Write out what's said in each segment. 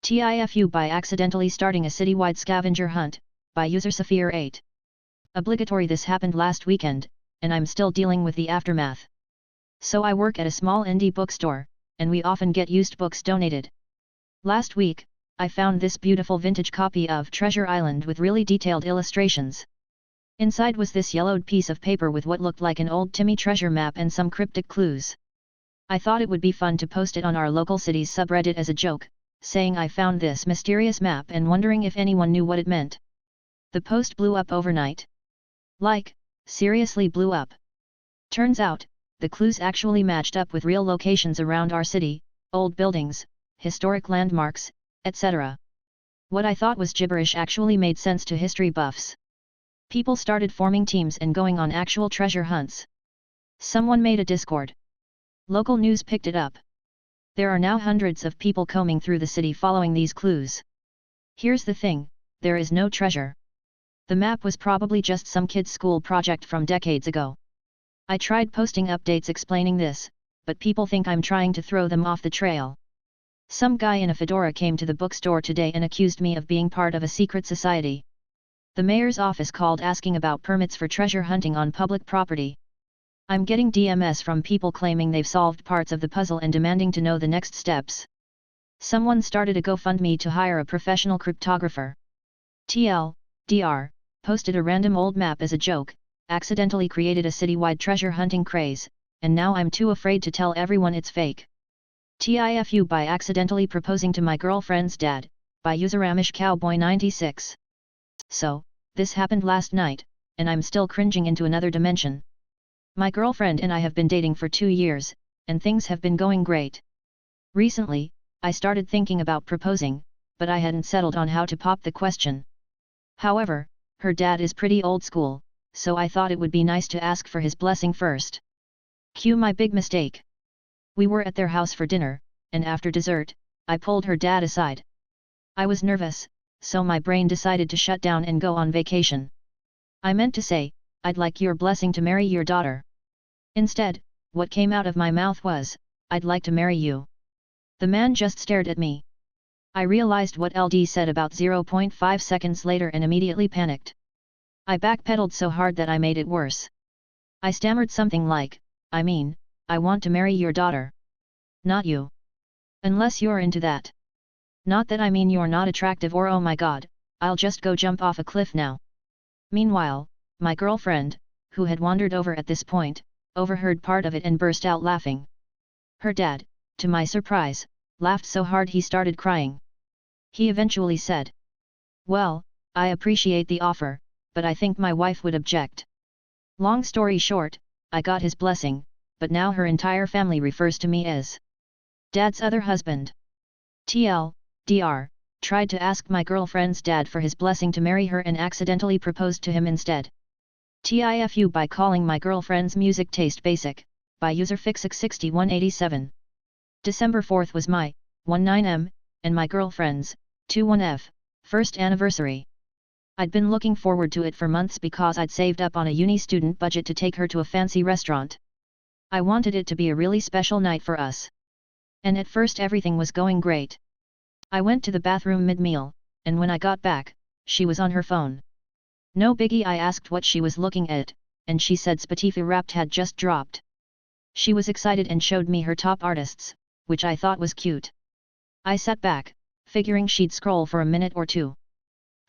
TIFU by accidentally starting a citywide scavenger hunt, by user Saphir8. Obligatory. This happened last weekend, and I'm still dealing with the aftermath. So I work at a small indie bookstore, and we often get used books donated. Last week, I found this beautiful vintage copy of Treasure Island with really detailed illustrations. Inside was this yellowed piece of paper with what looked like an old Timmy treasure map and some cryptic clues. I thought it would be fun to post it on our local city's subreddit as a joke, saying I found this mysterious map and wondering if anyone knew what it meant. The post blew up overnight. Like, seriously blew up. Turns out, the clues actually matched up with real locations around our city, old buildings, historic landmarks, etc. What I thought was gibberish actually made sense to history buffs. People started forming teams and going on actual treasure hunts. Someone made a Discord. Local news picked it up. There are now hundreds of people combing through the city following these clues. Here's the thing, there is no treasure. The map was probably just some kid's school project from decades ago. I tried posting updates explaining this, but people think I'm trying to throw them off the trail. Some guy in a fedora came to the bookstore today and accused me of being part of a secret society. The mayor's office called asking about permits for treasure hunting on public property. I'm getting DMs from people claiming they've solved parts of the puzzle and demanding to know the next steps. Someone started a GoFundMe to hire a professional cryptographer. TLDR, posted a random old map as a joke, accidentally created a citywide treasure hunting craze, and now I'm too afraid to tell everyone it's fake. TIFU by accidentally proposing to my girlfriend's dad, by user AmishCowboy96. So, this happened last night, and I'm still cringing into another dimension. My girlfriend and I have been dating for 2 years, and things have been going great. Recently, I started thinking about proposing, but I hadn't settled on how to pop the question. However, her dad is pretty old school, so I thought it would be nice to ask for his blessing first. Cue my big mistake. We were at their house for dinner, and after dessert, I pulled her dad aside. I was nervous, so my brain decided to shut down and go on vacation. I meant to say, I'd like your blessing to marry your daughter. Instead, what came out of my mouth was, I'd like to marry you. The man just stared at me. I realized what LD said about 0.5 seconds later and immediately panicked. I backpedaled so hard that I made it worse. I stammered something like, I want to marry your daughter. Not you. Unless you're into that. Not that you're not attractive or oh my god, I'll just go jump off a cliff now. Meanwhile, my girlfriend, who had wandered over at this point, overheard part of it and burst out laughing. Her dad, to my surprise, laughed so hard he started crying. He eventually said, "Well, I appreciate the offer, but I think my wife would object." Long story short, I got his blessing, but now her entire family refers to me as Dad's other husband. TLDR, tried to ask my girlfriend's dad for his blessing to marry her and accidentally proposed to him instead. TIFU by calling my girlfriend's music taste basic, by user Fixix6187. December 4th was my 19M, and my girlfriend's 21F, first anniversary. I'd been looking forward to it for months because I'd saved up on a uni student budget to take her to a fancy restaurant. I wanted it to be a really special night for us. And at first everything was going great. I went to the bathroom mid-meal, and when I got back, she was on her phone. No biggie, I asked what she was looking at, and she said Spotify Wrapped had just dropped. She was excited and showed me her top artists, which I thought was cute. I sat back, figuring she'd scroll for a minute or two.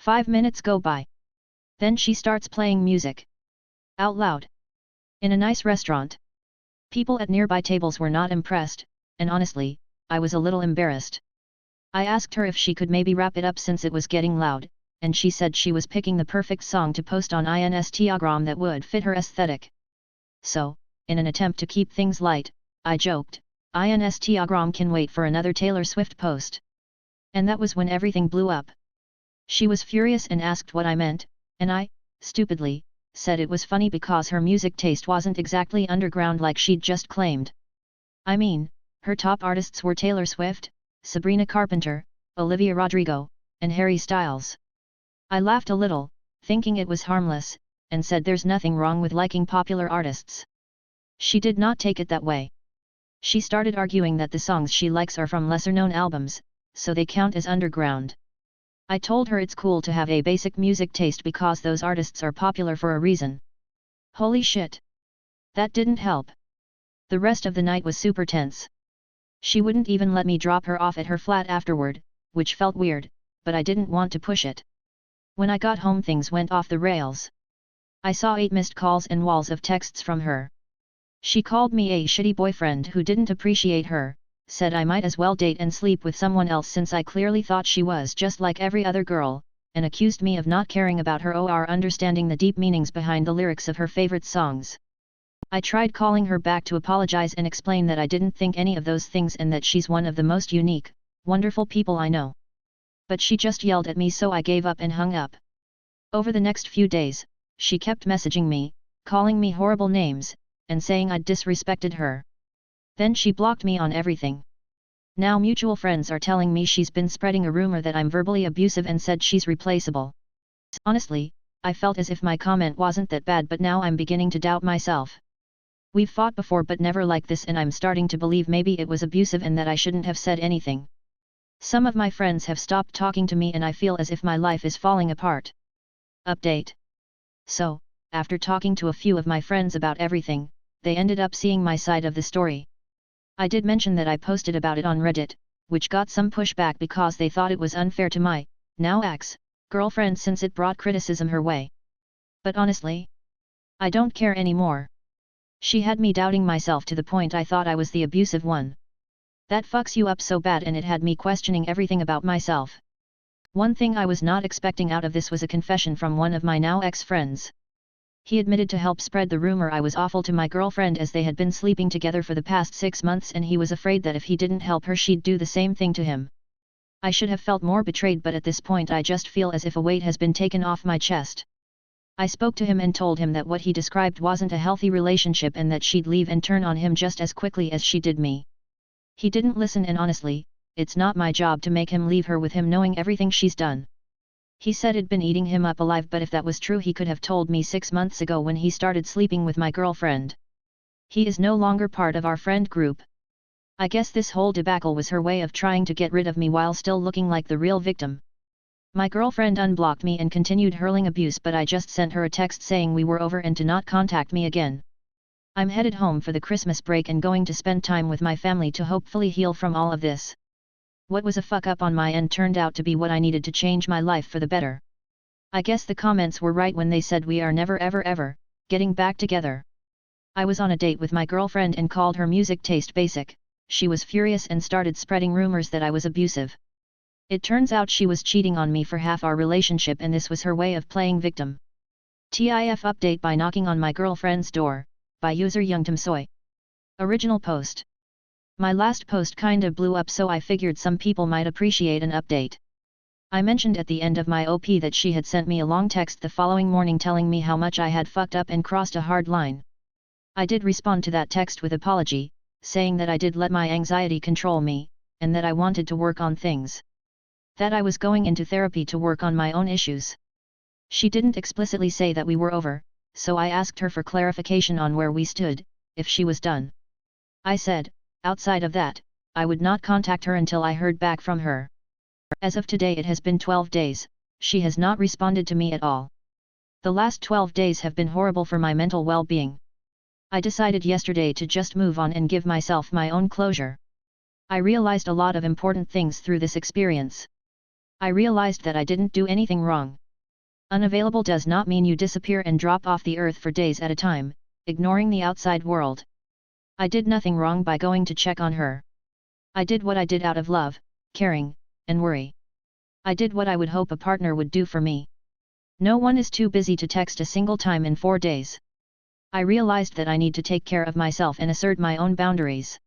5 minutes go by. Then she starts playing music. Out loud. In a nice restaurant. People at nearby tables were not impressed, and honestly, I was a little embarrassed. I asked her if she could maybe wrap it up since it was getting loud, and she said she was picking the perfect song to post on Instagram that would fit her aesthetic. So, in an attempt to keep things light, I joked, Instagram can wait for another Taylor Swift post. And that was when everything blew up. She was furious and asked what I meant, and I, stupidly, said it was funny because her music taste wasn't exactly underground like she'd just claimed. Her top artists were Taylor Swift, Sabrina Carpenter, Olivia Rodrigo, and Harry Styles. I laughed a little, thinking it was harmless, and said there's nothing wrong with liking popular artists. She did not take it that way. She started arguing that the songs she likes are from lesser-known albums, so they count as underground. I told her it's cool to have a basic music taste because those artists are popular for a reason. Holy shit! That didn't help. The rest of the night was super tense. She wouldn't even let me drop her off at her flat afterward, which felt weird, but I didn't want to push it. When I got home things went off the rails. I saw 8 missed calls and walls of texts from her. She called me a shitty boyfriend who didn't appreciate her, said I might as well date and sleep with someone else since I clearly thought she was just like every other girl, and accused me of not caring about her or understanding the deep meanings behind the lyrics of her favorite songs. I tried calling her back to apologize and explain that I didn't think any of those things and that she's one of the most unique, wonderful people I know. But she just yelled at me, so I gave up and hung up. Over the next few days, she kept messaging me, calling me horrible names, and saying I'd disrespected her. Then she blocked me on everything. Now mutual friends are telling me she's been spreading a rumor that I'm verbally abusive and said she's replaceable. Honestly, I felt as if my comment wasn't that bad, but now I'm beginning to doubt myself. We've fought before but never like this, and I'm starting to believe maybe it was abusive and that I shouldn't have said anything. Some of my friends have stopped talking to me and I feel as if my life is falling apart. Update. So, after talking to a few of my friends about everything, they ended up seeing my side of the story. I did mention that I posted about it on Reddit, which got some pushback because they thought it was unfair to my, now ex-girlfriend since it brought criticism her way. But honestly, I don't care anymore. She had me doubting myself to the point I thought I was the abusive one. That fucks you up so bad, and it had me questioning everything about myself. One thing I was not expecting out of this was a confession from one of my now ex-friends. He admitted to help spread the rumor I was awful to my girlfriend as they had been sleeping together for the past 6 months, and he was afraid that if he didn't help her she'd do the same thing to him. I should have felt more betrayed, but at this point I just feel as if a weight has been taken off my chest. I spoke to him and told him that what he described wasn't a healthy relationship and that she'd leave and turn on him just as quickly as she did me. He didn't listen, and honestly, it's not my job to make him leave her with him knowing everything she's done. He said it'd been eating him up alive, but if that was true he could have told me 6 months ago when he started sleeping with my girlfriend. He is no longer part of our friend group. I guess this whole debacle was her way of trying to get rid of me while still looking like the real victim. My girlfriend unblocked me and continued hurling abuse, but I just sent her a text saying we were over and to not contact me again. I'm headed home for the Christmas break and going to spend time with my family to hopefully heal from all of this. What was a fuck up on my end turned out to be what I needed to change my life for the better. I guess the comments were right when they said we are never ever getting back together. I was on a date with my girlfriend and called her music taste basic. She was furious and started spreading rumors that I was abusive. It turns out she was cheating on me for half our relationship, and this was her way of playing victim. TIF update by knocking on my girlfriend's door, by user Youngtamsoy. Original post. My last post kinda blew up, so I figured some people might appreciate an update. I mentioned at the end of my OP that she had sent me a long text the following morning telling me how much I had fucked up and crossed a hard line. I did respond to that text with apology, saying that I did let my anxiety control me, and that I wanted to work on things. That I was going into therapy to work on my own issues. She didn't explicitly say that we were over, so I asked her for clarification on where we stood, if she was done. I said, outside of that, I would not contact her until I heard back from her. As of today it has been 12 days, she has not responded to me at all. The last 12 days have been horrible for my mental well-being. I decided yesterday to just move on and give myself my own closure. I realized a lot of important things through this experience. I realized that I didn't do anything wrong. Unavailable does not mean you disappear and drop off the earth for days at a time, ignoring the outside world. I did nothing wrong by going to check on her. I did what I did out of love, caring, and worry. I did what I would hope a partner would do for me. No one is too busy to text a single time in 4 days. I realized that I need to take care of myself and assert my own boundaries.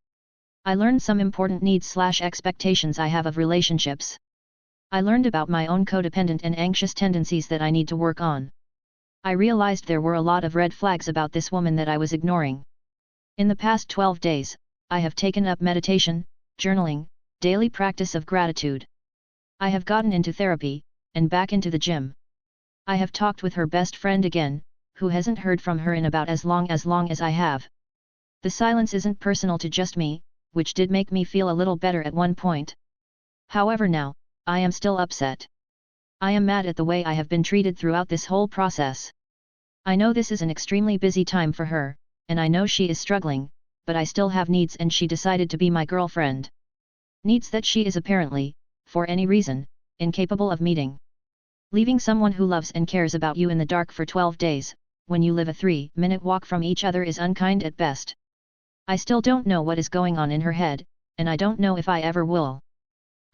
I learned some important needs/expectations I have of relationships. I learned about my own codependent and anxious tendencies that I need to work on. I realized there were a lot of red flags about this woman that I was ignoring. In the past 12 days, I have taken up meditation, journaling, daily practice of gratitude. I have gotten into therapy, and back into the gym. I have talked with her best friend again, who hasn't heard from her in about as long as I have. The silence isn't personal to just me, which did make me feel a little better at one point. However now, I am still upset. I am mad at the way I have been treated throughout this whole process. I know this is an extremely busy time for her, and I know she is struggling, but I still have needs and she decided to be my girlfriend. Needs that she is apparently, for any reason, incapable of meeting. Leaving someone who loves and cares about you in the dark for 12 days, when you live a 3-minute walk from each other is unkind at best. I still don't know what is going on in her head, and I don't know if I ever will.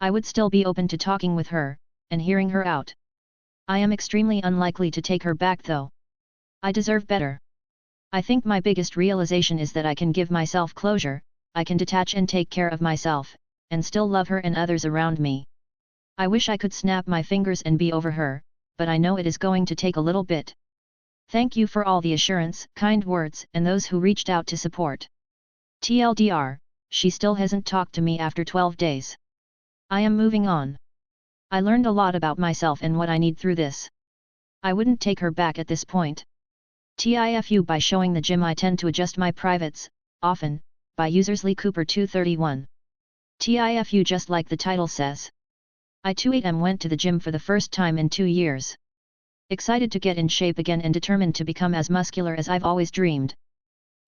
I would still be open to talking with her, and hearing her out. I am extremely unlikely to take her back though. I deserve better. I think my biggest realization is that I can give myself closure, I can detach and take care of myself, and still love her and others around me. I wish I could snap my fingers and be over her, but I know it is going to take a little bit. Thank you for all the assurance, kind words, and those who reached out to support. TLDR, she still hasn't talked to me after 12 days. I am moving on. I learned a lot about myself and what I need through this. I wouldn't take her back at this point. TIFU by showing the gym I tend to adjust my privates, often, by users Lee Cooper 231. TIFU just like the title says. I 28M went to the gym for the first time in 2 years. Excited to get in shape again and determined to become as muscular as I've always dreamed.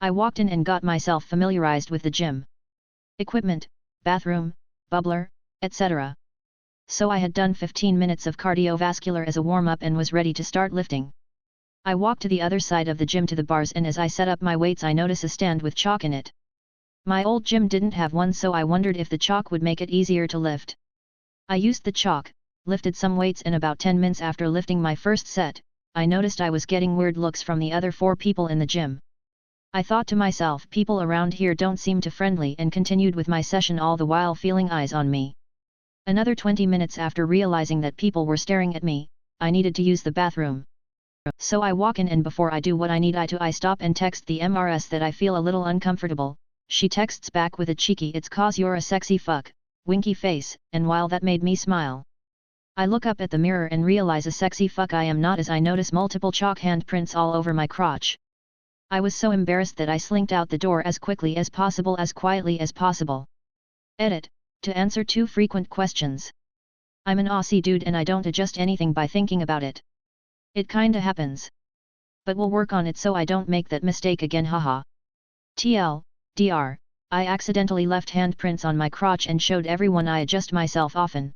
I walked in and got myself familiarized with the gym. Equipment, bathroom, bubbler, etc. So I had done 15 minutes of cardiovascular as a warm-up and was ready to start lifting. I walked to the other side of the gym to the bars and as I set up my weights I noticed a stand with chalk in it. My old gym didn't have one so I wondered if the chalk would make it easier to lift. I used the chalk, lifted some weights and about 10 minutes after lifting my first set, I noticed I was getting weird looks from the other 4 people in the gym. I thought to myself people around here don't seem too friendly and continued with my session all the while feeling eyes on me. Another 20 minutes after realizing that people were staring at me, I needed to use the bathroom. So I walk in and before I do what I need I stop and text the MRS that I feel a little uncomfortable. She texts back with a cheeky "It's 'cause you're a sexy fuck," winky face, and while that made me smile. I look up at the mirror and realize a sexy fuck I am not as I notice multiple chalk handprints all over my crotch. I was so embarrassed that I slinked out the door as quickly as possible as quietly as possible. Edit, to answer 2 frequent questions. I'm an Aussie dude and I don't adjust anything by thinking about it. It kinda happens. But we'll work on it so I don't make that mistake again haha. TLDR, I accidentally left handprints on my crotch and showed everyone I adjust myself often.